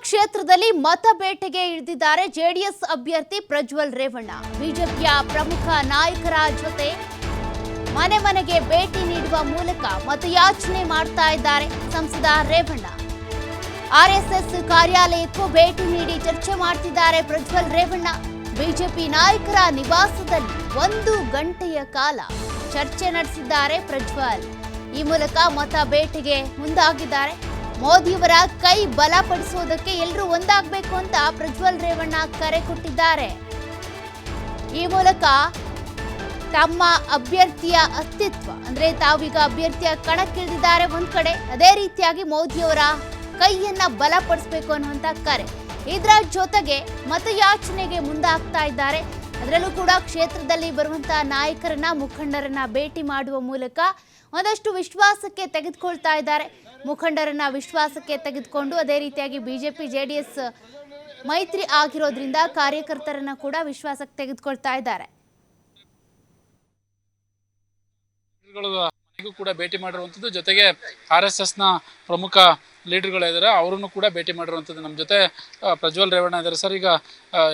ಕ್ಷೇತ್ರದಲ್ಲಿ ಮತ ಬೇಟೆಗೆ ಇಳಿದಿದ್ದಾರೆ ಜೆಡಿಎಸ್ ಅಭ್ಯರ್ಥಿ ಪ್ರಜ್ವಲ್ ರೇವಣ್ಣ. ಬಿಜೆಪಿಯ ಪ್ರಮುಖ ನಾಯಕರ ಜೊತೆ ಮನೆ ಮನೆಗೆ ಭೇಟಿ ನೀಡುವ ಮೂಲಕ ಮತಯಾಚನೆ ಮಾಡ್ತಾ ಇದ್ದಾರೆ ಸಂಸದ ರೇವಣ್ಣ. ಆರ್ಎಸ್ಎಸ್ ಕಾರ್ಯಾಲಯಕ್ಕೂ ಭೇಟಿ ನೀಡಿ ಚರ್ಚೆ ಮಾಡ್ತಿದ್ದಾರೆ ಪ್ರಜ್ವಲ್ ರೇವಣ್ಣ. ಬಿಜೆಪಿ ನಾಯಕರ ನಿವಾಸದಲ್ಲಿ 1 ಗಂಟೆಯ ಕಾಲ ಚರ್ಚೆ ನಡೆಸಿದ್ದಾರೆ ಪ್ರಜ್ವಲ್. ಈ ಮೂಲಕ ಮತ ಬೇಟೆಗೆ ಮುಂದಾಗಿದ್ದಾರೆ. ಮೋದಿಯವರ ಕೈ ಬಲಪಡಿಸೋದಕ್ಕೆ ಎಲ್ಲರೂ ಒಂದಾಗಬೇಕು ಅಂತ ಪ್ರಜ್ವಲ್ ರೇವಣ್ಣ ಕರೆ ಕೊಟ್ಟಿದ್ದಾರೆ. ಈ ಮೂಲಕ ತಮ್ಮ ಅಭ್ಯರ್ಥಿಯ ಅಸ್ತಿತ್ವ ಅಂದ್ರೆ ತಾವೀಗ ಅಭ್ಯರ್ಥಿಯ ಕಣಕ್ಕಿಳಿದಿದ್ದಾರೆ ಒಂದ್ ಕಡೆ, ಅದೇ ರೀತಿಯಾಗಿ ಮೋದಿಯವರ ಕೈಯನ್ನ ಬಲಪಡಿಸಬೇಕು ಅನ್ನುವಂತ ಕರೆ. ಇದರ ಜೊತೆಗೆ ಮತಯಾಚನೆಗೆ ಮುಂದಾಗ್ತಾ ಇದ್ದಾರೆ. ಅದರಲ್ಲೂ ಕೂಡ ಕ್ಷೇತ್ರದಲ್ಲಿ ಬರುವಂತಹ ನಾಯಕರನ್ನ ಮುಖಂಡರನ್ನ ಭೇಟಿ ಮಾಡುವ ಮೂಲಕ ಒಂದಷ್ಟು ವಿಶ್ವಾಸಕ್ಕೆ ತೆಗೆದುಕೊಳ್ತಾ ಇದ್ದಾರೆ. ಮುಖಂಡರನ್ನ ವಿಶ್ವಾಸಕ್ಕೆ ತೆಗೆದುಕೊಂಡು ಅದೇ ರೀತಿಯಾಗಿ ಬಿಜೆಪಿ ಜೆಡಿಎಸ್ ಮೈತ್ರಿ ಆಗಿರೋದ್ರಿಂದ ಕಾರ್ಯಕರ್ತರನ್ನ ಕೂಡ ವಿಶ್ವಾಸಕ್ಕೆ ತೆಗೆದುಕೊಳ್ತಾ ಇದ್ದಾರೆ. ಮನೆಗೂ ಕೂಡ ಭೇಟಿ ಮಾಡಿರುವಂಥದ್ದು, ಜೊತೆಗೆ RSS ನ ಪ್ರಮುಖ ಲೀಡರ್ಗಳಿದ್ದಾರೆ, ಅವರನ್ನು ಕೂಡ ಭೇಟಿ ಮಾಡಿರುವಂಥದ್ದು. ನಮ್ಮ ಜೊತೆ ಪ್ರಜ್ವಲ್ ರೇವಣ್ಣ ಇದ್ದಾರೆ. ಸರ್, ಈಗ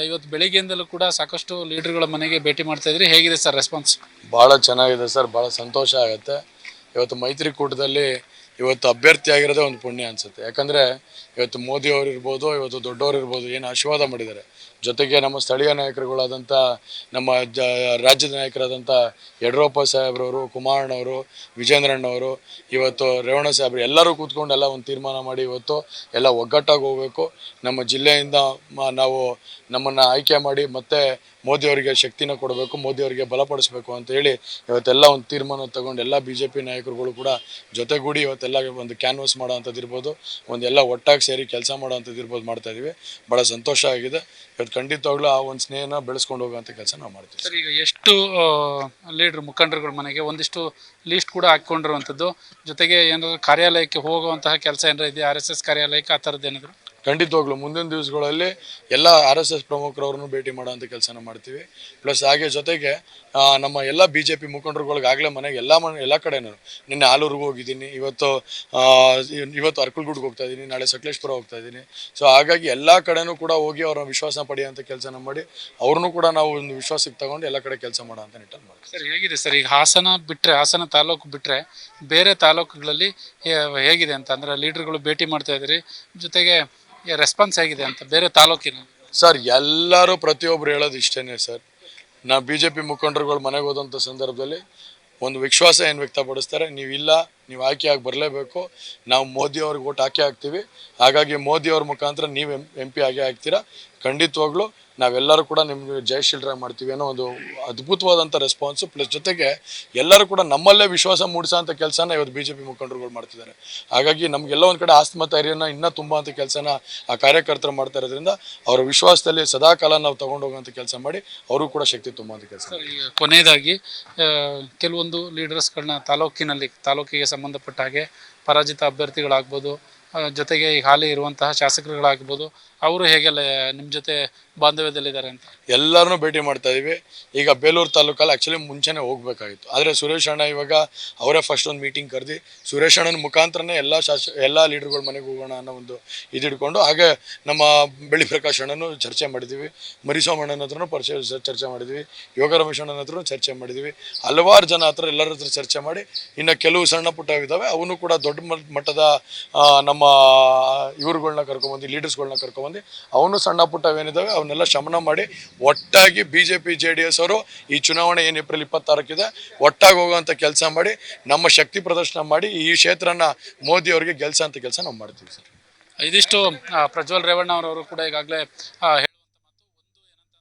ಇವತ್ತು ಬೆಳಿಗ್ಗೆಯಿಂದಲೂ ಕೂಡ ಸಾಕಷ್ಟು ಲೀಡರ್ಗಳ ಮನೆಗೆ ಭೇಟಿ ಮಾಡ್ತಾ ಇದ್ರಿ, ಹೇಗಿದೆ ಸರ್ ರೆಸ್ಪಾನ್ಸ್? ಭಾಳ ಚೆನ್ನಾಗಿದೆ ಸರ್, ಭಾಳ ಸಂತೋಷ ಆಗುತ್ತೆ. ಇವತ್ತು ಮೈತ್ರಿಕೂಟದಲ್ಲಿ ಇವತ್ತು ಅಭ್ಯರ್ಥಿ ಆಗಿರೋದೇ ಒಂದು ಪುಣ್ಯ ಅನಿಸುತ್ತೆ. ಯಾಕಂದರೆ ಇವತ್ತು ಮೋದಿ ಅವರು ಇರ್ಬೋದು, ಇವತ್ತು ದೊಡ್ಡವರು ಇರ್ಬೋದು, ಏನು ಆಶೀರ್ವಾದ ಮಾಡಿದ್ದಾರೆ. ಜೊತೆಗೆ ನಮ್ಮ ಸ್ಥಳೀಯ ನಾಯಕರುಗಳಾದಂಥ ನಮ್ಮ ರಾಜ್ಯದ ನಾಯಕರಾದಂಥ ಯಡಿಯೂರಪ್ಪ ಸಾಹೇಬ್ರವರು, ಕುಮಾರಣ್ಣವರು, ವಿಜೇಂದ್ರಣ್ಣವರು, ಇವತ್ತು ರೇವಣ್ಣ ಸಾಹೇಬ್ರು ಎಲ್ಲರೂ ಕೂತ್ಕೊಂಡು ಎಲ್ಲ ಒಂದು ತೀರ್ಮಾನ ಮಾಡಿ ಇವತ್ತು ಎಲ್ಲ ಒಗ್ಗಟ್ಟಾಗಿ ಹೋಗಬೇಕು. ನಮ್ಮ ಜಿಲ್ಲೆಯಿಂದ ನಾವು ನಮ್ಮನ್ನು ಆಯ್ಕೆ ಮಾಡಿ ಮತ್ತೆ ಮೋದಿಯವರಿಗೆ ಶಕ್ತಿನ ಕೊಡಬೇಕು, ಮೋದಿಯವರಿಗೆ ಬಲಪಡಿಸಬೇಕು ಅಂತ ಹೇಳಿ ಇವತ್ತೆಲ್ಲ ಒಂದು ತೀರ್ಮಾನ ತಗೊಂಡು ಎಲ್ಲ BJP ನಾಯಕರುಗಳು ಕೂಡ ಜೊತೆಗೂಡಿ ಇವತ್ತೆಲ್ಲ ಒಂದು ಕ್ಯಾನ್ವಸ್ ಮಾಡೋ ಅಂಥದ್ದು ಇರ್ಬೋದು, ಒಂದೆಲ್ಲ ಒಟ್ಟಾಗಿ ಸೇರಿ ಕೆಲಸ ಮಾಡೋ ಅಂಥದ್ದು ಇರ್ಬೋದು ಮಾಡ್ತಾ ಇದ್ದೀವಿ. ಭಾಳ ಸಂತೋಷ ಆಗಿದೆ. ಇವತ್ತು ಖಂಡಿತವಾಗ್ಲೂ ಆ ಒಂದು ಸ್ನೇಹನ ಬೆಳೆಸ್ಕೊಂಡು ಹೋಗುವಂಥ ಕೆಲಸ ನಾವು ಮಾಡ್ತೀವಿ. ಸರ್, ಈಗ ಎಷ್ಟು ಲೀಡ್ರ್ ಮುಖಂಡರುಗಳ ಮನೆಗೆ ಒಂದಿಷ್ಟು ಲೀಸ್ಟ್ ಕೂಡ ಹಾಕ್ಕೊಂಡಿರುವಂಥದ್ದು, ಜೊತೆಗೆ ಏನಾದರೂ ಕಾರ್ಯಾಲಯಕ್ಕೆ ಹೋಗುವಂತಹ ಕೆಲಸ ಏನಾದ್ರು ಇದೆಯಾ, RSS ಕಾರ್ಯಾಲಯಕ್ಕೆ ಆ ಥರದ್ದು ಏನಾದರೂ? ಖಂಡಿತವಾಗ್ಲೂ ಮುಂದಿನ ದಿವಸಗಳಲ್ಲಿ ಎಲ್ಲ RSS ಪ್ರಮುಖರವ್ರನ್ನೂ ಭೇಟಿ ಮಾಡೋಂಥ ಕೆಲಸನ ಮಾಡ್ತೀವಿ. ಪ್ಲಸ್ ಹಾಗೆ ಜೊತೆಗೆ ನಮ್ಮ ಎಲ್ಲ BJP ಮುಖಂಡರುಗಳಿಗೆ ಆಗಲೇ ಮನೆಗೆ ಎಲ್ಲ ಕಡೆನೂ ನಿನ್ನೆ ಆಲೂರಿಗೆ ಹೋಗಿದ್ದೀನಿ, ಇವತ್ತು ಅರ್ಕಲ್ಗೂಡ್ಗೆ ಹೋಗ್ತಾ ಇದ್ದೀನಿ, ನಾಳೆ ಸಕಲೇಶ್ಪುರ ಹೋಗ್ತಾ ಇದ್ದೀನಿ. ಸೊ ಹಾಗಾಗಿ ಎಲ್ಲ ಕಡೆನೂ ಕೂಡ ಹೋಗಿ ಅವ್ರ ವಿಶ್ವಾಸ ಪಡೆಯುವಂಥ ಕೆಲಸನ ಮಾಡಿ ಅವ್ರನ್ನೂ ಕೂಡ ನಾವು ಒಂದು ವಿಶ್ವಾಸಕ್ಕೆ ತಗೊಂಡು ಎಲ್ಲ ಕಡೆ ಕೆಲಸ ಮಾಡೋ ಅಂತ ನಿಟ್ಟಲ್ಲಿ ಮಾಡ್ತೀವಿ. ಸರ್, ಹೇಗಿದೆ ಸರ್ ಈಗ ಹಾಸನ ತಾಲೂಕು ಬಿಟ್ಟರೆ ಬೇರೆ ತಾಲೂಕುಗಳಲ್ಲಿ ಹೇಗಿದೆ ಅಂತ, ಅಂದರೆ ಲೀಡರ್ಗಳು ಭೇಟಿ ಮಾಡ್ತಾ ಇದ್ದೀರಿ, ಜೊತೆಗೆ ರೆಸ್ಪಾನ್ಸ್ ಹೇಗಿದೆ ಅಂತ ಬೇರೆ ತಾಲೂಕಿನ? ಸರ್, ಎಲ್ಲರೂ ಪ್ರತಿಯೊಬ್ಬರು ಹೇಳೋದು ಇಷ್ಟೇ ಸರ್, ನಾವು BJP ಮುಖಂಡರುಗಳು ಮನೆಗೆ ಹೋದಂಥ ಸಂದರ್ಭದಲ್ಲಿ ಒಂದು ವಿಶ್ವಾಸ ಏನು ವ್ಯಕ್ತಪಡಿಸ್ತಾರೆ, ನೀವು ಆಯ್ಕೆಯಾಗಿ ಬರಲೇಬೇಕು, ನಾವು ಮೋದಿ ಅವ್ರಿಗೆ ಓಟ್ ಹಾಕ್ತೀವಿ, ಹಾಗಾಗಿ ಮೋದಿ ಅವ್ರ ಮುಖಾಂತರ ನೀವು MP ಆಗೇ ಆಗ್ತೀರಾ, ಖಂಡಿತವಾಗ್ಲೂ ನಾವೆಲ್ಲರೂ ಕೂಡ ನಿಮ್ಗೆ ಜಯಶೀಲರಾಗಿ ಮಾಡ್ತೀವಿ ಅನ್ನೋ ಒಂದು ಅದ್ಭುತವಾದಂಥ ರೆಸ್ಪಾನ್ಸು. ಪ್ಲಸ್ ಜೊತೆಗೆ ಎಲ್ಲರೂ ಕೂಡ ನಮ್ಮಲ್ಲೇ ವಿಶ್ವಾಸ ಮೂಡಿಸೋಂಥ ಕೆಲಸನ ಇವತ್ತು BJP ಮುಖಂಡರುಗಳು ಮಾಡ್ತಿದ್ದಾರೆ. ಹಾಗಾಗಿ ನಮಗೆಲ್ಲ ಒಂದು ಕಡೆ ಆತ್ಮಧೈರ್ಯನ ಇನ್ನೂ ತುಂಬ ಅಂತ ಕೆಲಸನ ಆ ಕಾರ್ಯಕರ್ತರು ಮಾಡ್ತಾ ಇರೋದ್ರಿಂದ ಅವರ ವಿಶ್ವಾಸದಲ್ಲಿ ಸದಾಕಾಲ ನಾವು ತೊಗೊಂಡೋಗೋಂಥ ಕೆಲಸ ಮಾಡಿ ಅವರು ಕೂಡ ಶಕ್ತಿ ತುಂಬುವಂಥ ಕೆಲಸ. ಈಗ ಕೊನೆಯದಾಗಿ ಕೆಲವೊಂದು ಲೀಡರ್ಸ್ಗಳನ್ನ ತಾಲೂಕಿಗೆ ಸಂಬಂಧಪಟ್ಟ ಹಾಗೆ ಪರಾಜಿತ ಅಭ್ಯರ್ಥಿಗಳಾಗ್ಬೋದು, ಜೊತೆಗೆ ಈಗ ಹಾಲಿ ಇರುವಂತಹ ಶಾಸಕರುಗಳಾಗ್ಬೋದು, ಅವರು ಹೇಗೆಲ್ಲ ನಿಮ್ಮ ಜೊತೆ ಬಾಂಧವ್ಯದಲ್ಲಿದ್ದಾರೆ ಅಂತ? ಎಲ್ಲರನ್ನೂ ಭೇಟಿ ಮಾಡ್ತಾ ಇದ್ದೀವಿ. ಈಗ ಬೇಲೂರು ತಾಲೂಕಲ್ಲಿ ಆ್ಯಕ್ಚುಲಿ ಮುಂಚೆನೇ ಹೋಗ್ಬೇಕಾಗಿತ್ತು, ಆದರೆ ಸುರೇಶ್ ಅಣ್ಣ ಇವಾಗ ಅವರೇ ಫಸ್ಟ್ ಒಂದು ಮೀಟಿಂಗ್ ಕರೆದು ಸುರೇಶ್ ಅಣ್ಣನ ಮುಖಾಂತರನೇ ಎಲ್ಲ ಲೀಡರ್ಗಳ ಮನೆಗೆ ಹೋಗೋಣ ಅನ್ನೋ ಒಂದು ಇದಿಡ್ಕೊಂಡು, ಹಾಗೆ ನಮ್ಮ ಬೆಳ್ಳಿ ಪ್ರಕಾಶ್ ಅಣ್ಣನೂ ಚರ್ಚೆ ಮಾಡಿದ್ದೀವಿ, ಮರಿಸ್ವಾಮಣ್ಣನ ಹತ್ರನೂ ಚರ್ಚೆ ಮಾಡಿದ್ವಿ, ಯೋಗ ರಮೇಶ್ ಅಣ್ಣನ ಹತ್ರನೂ ಚರ್ಚೆ ಮಾಡಿದ್ವಿ, ಹಲವಾರು ಜನ ಹತ್ರ ಎಲ್ಲರ ಹತ್ರ ಚರ್ಚೆ ಮಾಡಿ ಇನ್ನು ಕೆಲವು ಸಣ್ಣ ಪುಟ್ಟವಿದ್ದಾವೆ ಅವನು ಕೂಡ ದೊಡ್ಡ ಮಟ್ಟದ ನಮ್ಮ ಇವ್ರುಗಳನ್ನ ಕರ್ಕೊಂಬಂದು ಲೀಡರ್ಸ್ಗಳನ್ನ ಕರ್ಕೊಂಬಂದು ಅವನು ಸಣ್ಣ ಪುಟ್ಟವೇನಿದ್ದಾವೆ ಅವನ್ನೆಲ್ಲ ಶಮನ ಮಾಡಿ ಒಟ್ಟಾಗಿ BJP JDS ಅವರು ಈ ಚುನಾವಣೆ ಏನು ಏಪ್ರಿಲ್ 26 ಒಟ್ಟಾಗಿ ಹೋಗುವಂಥ ಕೆಲಸ ಮಾಡಿ ನಮ್ಮ ಶಕ್ತಿ ಪ್ರದರ್ಶನ ಮಾಡಿ ಈ ಕ್ಷೇತ್ರನ ಮೋದಿ ಅವರಿಗೆ ಗೆಲ್ಸೋಂಥ ಕೆಲಸ ನಾವು ಮಾಡ್ತೀವಿ ಸರ್. ಇದಿಷ್ಟು ಪ್ರಜ್ವಲ್ ರೇವಣ್ಣ ಅವರು ಕೂಡ ಈಗಾಗಲೇ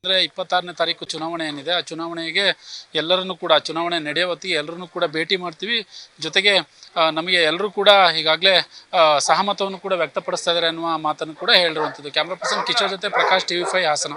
ಅಂದರೆ 26ನೇ ತಾರೀಕು ಚುನಾವಣೆ ಏನಿದೆ, ಆ ಚುನಾವಣೆಗೆ ಎಲ್ಲರನ್ನೂ ಕೂಡ ಚುನಾವಣೆ ನಡೆಯೋ ಹೊತ್ತಿಗೆ ಎಲ್ಲರನ್ನೂ ಕೂಡ ಭೇಟಿ ಮಾಡ್ತೀವಿ, ಜೊತೆಗೆ ನಮಗೆ ಎಲ್ಲರೂ ಕೂಡ ಈಗಾಗಲೇ ಸಹಮತವನ್ನು ಕೂಡ ವ್ಯಕ್ತಪಡಿಸ್ತಾ ಇದ್ದಾರೆ ಅನ್ನುವ ಮಾತನ್ನು ಕೂಡ ಹೇಳಿರುವಂಥದ್ದು. ಕ್ಯಾಮ್ರಾ ಪರ್ಸನ್ ಕಿಶೋರ್ ಜೊತೆ ಪ್ರಕಾಶ್, TV5 ಹಾಸನ.